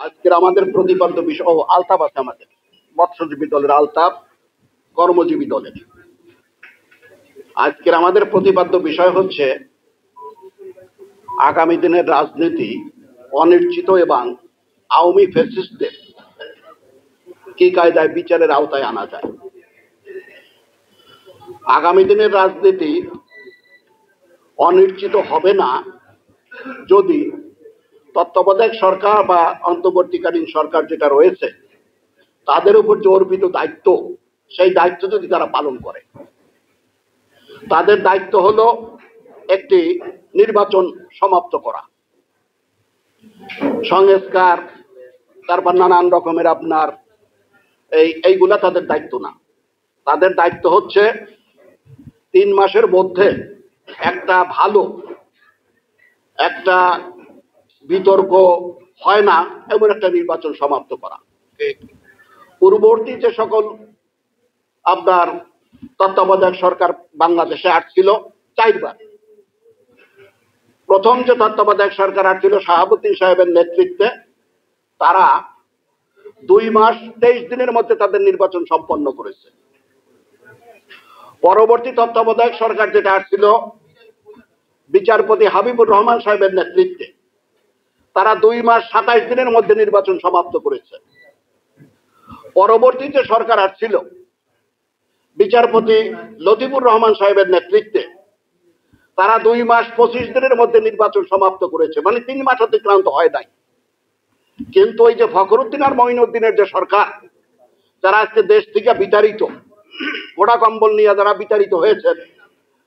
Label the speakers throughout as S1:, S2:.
S1: আজকের আমাদের প্রতিপাদ্য বিষয় আলতাপ আছে আমাদের মৎস্যজীবী দলের আলতাপ, কর্মজীবী দলের। আজকের আমাদের প্রতিপাদ্য বিষয় হচ্ছে আগামী দিনের রাজনীতি অনিশ্চিত এবং আওয়ামী ফ্যাসিস্টদের কি কায়দায় বিচারের আওতায় আনা যায়। আগামী দিনের রাজনীতি অনিশ্চিত হবে না যদি তত্ত্বাবধায়ক সরকার বা অন্তর্বর্তীকালীন সরকার যেটা রয়েছে তাদের উপর যে অর্পিত দায়িত্ব, সেই দায়িত্ব যদি তারা পালন করে। তাদের দায়িত্ব হলো একটি নির্বাচন সমাপ্ত করা, সংস্কার, তারপর নানান রকমের আপনার এইগুলা তাদের দায়িত্ব না। তাদের দায়িত্ব হচ্ছে 3 মাসের মধ্যে একটা ভালো একটা বিতর্ক হয় না এমন একটা নির্বাচন সমাপ্ত করা। পূর্ববর্তী যে সকল আপনার তত্ত্বাবধায়ক সরকার বাংলাদেশে আসছিল 4 বার। প্রথম যে তত্ত্বাবধায়ক সরকার আসছিল শাহাবুদ্দিন সাহেবের নেতৃত্বে, তারা 2 মাস 23 দিনের মধ্যে তাদের নির্বাচন সম্পন্ন করেছে। পরবর্তী তত্ত্বাবধায়ক সরকার যেটা আসছিল বিচারপতি হাবিবুর রহমান সাহেবের নেতৃত্বে, তারা 2 মাস 27 দিনের মধ্যে নির্বাচন সমাপ্ত করেছে। পরবর্তী যে সরকার আসছিল বিচারপতি লতিফুর রহমান সাহেবের নেতৃত্বে, তারা 2 মাস 25 দিনের মধ্যে নির্বাচন সমাপ্ত করেছে, মানে 3 মাস অতিক্রান্ত হয় নাই। কিন্তু ওই যে ফখরুদ্দিন আর মঈনুদ্দিনের যে সরকার, যারা আজকে দেশ থেকে বিতাড়িত, মোটা কম্বল নিয়ে যারা বিতাড়িত হয়েছেন,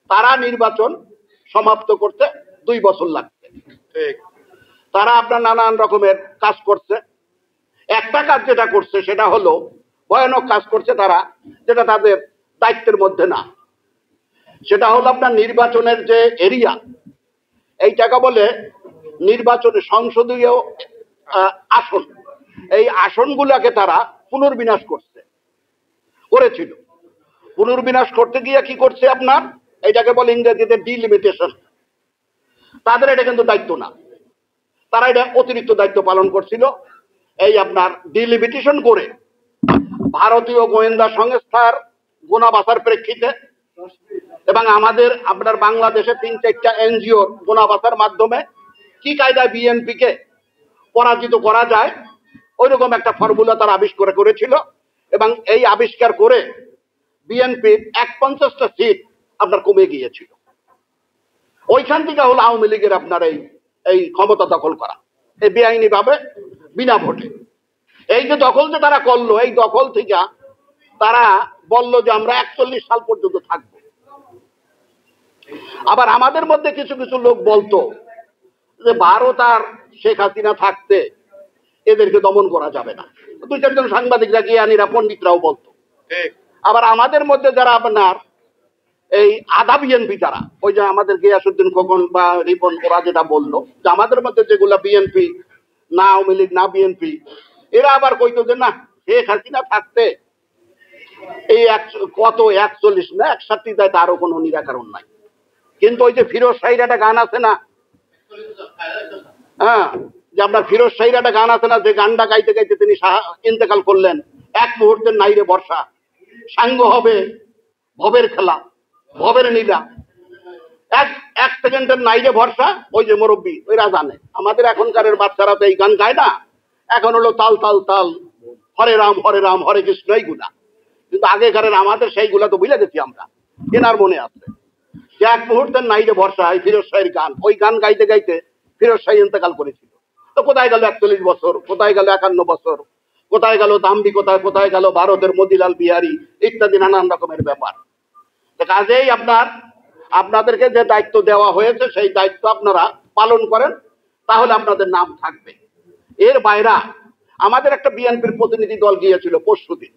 S1: তারা নির্বাচন সমাপ্ত করতে 2 বছর লাগছে। তারা আপনার নানান রকমের কাজ করছে। একটা কাজ যেটা করছে সেটা হলো ভয়ানক কাজ করছে তারা, যেটা তাদের দায়িত্বের মধ্যে না। সেটা হলো আপনার নির্বাচনের যে এরিয়া, এইটাকে বলে নির্বাচনে সংসদীয় আসন, এই আসনগুলোকে তারা পুনর্বিন্যাস করেছিল। পুনর্বিন্যাস করতে গিয়ে কি করছে আপনার, এইটাকে বলে ইংরেজিতে ডিলিমিটেশন। তাদের এটা কিন্তু দায়িত্ব না, তারা এটা অতিরিক্ত দায়িত্ব পালন করছিল। এই আপনার ডিলিমিটেশন করে ভারতীয় গোয়েন্দা সংস্থার গোনাবাছার প্রেক্ষিতে এবং আমাদের আপনার বাংলাদেশে 3-4টা এনজিওর গোনাবাছার মাধ্যমে কি কায়দায় বিএনপিকে পরাজিত করা যায় ওই রকম একটা ফর্মুলা তারা আবিষ্কার করেছিল। এবং এই আবিষ্কার করে বিএনপির 51টা সিট আপনার কমে গিয়েছিল। ওইখান থেকে হলো আওয়ামী লীগের আপনার এই ক্ষমতা দখল করা, এই বেআইনি ভাবে বিনা ভোটে। এই যে দখল যে তারা করলো, এই দখল থেকে তারা বলল যে আমরা 41 সাল পর্যন্ত থাকবো। আবার আমাদের মধ্যে কিছু কিছু লোক বলতো যে ভারত আর শেখ হাসিনা থাকতে এদেরকে দমন করা যাবে না। 2-4 জন সাংবাদিকরা, জ্ঞানীরা, পণ্ডিতরাও বলতো। আবার আমাদের মধ্যে যারা আপনার এই আধা বিএনপি, তারা ওই যে আমাদের গিয়াসউদ্দিন খোকন বা রিপন, ওরা যেটা বললো যে আমাদের মধ্যে যেগুলা বিএনপি না, আওয়ামী লীগ না বিএনপি, এরা আবার কইতো যে না, শেখ হাসিনা থাকতে এই 41 না 61 দেয়, তারও কোনো নিরাকরণ নাই। কিন্তু ওই যে ফিরোজ শাহীর একটা গান আছে না, হ্যাঁ, যে আপনার ফিরোজ শাহীর একটা গান আছে না, যে গানটা গাইতে গাইতে তিনি ইন্তেকাল করলেন, এক মুহূর্তের নাইরে বর্ষা, সাঙ্গ হবে ভবের খেলা, ভবের নীলা, এক সেকেন্ডের নাইরে ভরসা। ওই যে মুরব্বী ওইরা জানে, আমাদের এখনকারের বাচ্চারা তো এই গান গায় না, এখন হলো তাল তাল তাল, হরে রাম হরে কৃষ্ণ, এইগুলা। কিন্তু আগেকারের আমাদের সেইগুলা তো ভুলে গেছি আমরা, কেনার মনে আছে যে এক মুহূর্তের নাইরে ভরসা, এই ফিরোজ শাহীর গান। ওই গান গাইতে গাইতে ফিরোজ শাহী ইন্তেকাল করেছিল। তো কোথায় গেল 41 বছর, কোথায় গেল 51 বছর, কোথায় গেল দাম্বি, কোথায় গেল ভারতের মতিলাল বিহারী, ইত্যাদি নানান রকমের ব্যাপার। কাজেই আপনাদেরকে যে দায়িত্ব দেওয়া হয়েছে সেই দায়িত্ব আপনারা পালন করেন, তাহলে আপনাদের নাম থাকবে। এর বাইরে আমাদের একটা বিএনপির প্রতিনিধি দল গিয়েছিল পরশুদিন।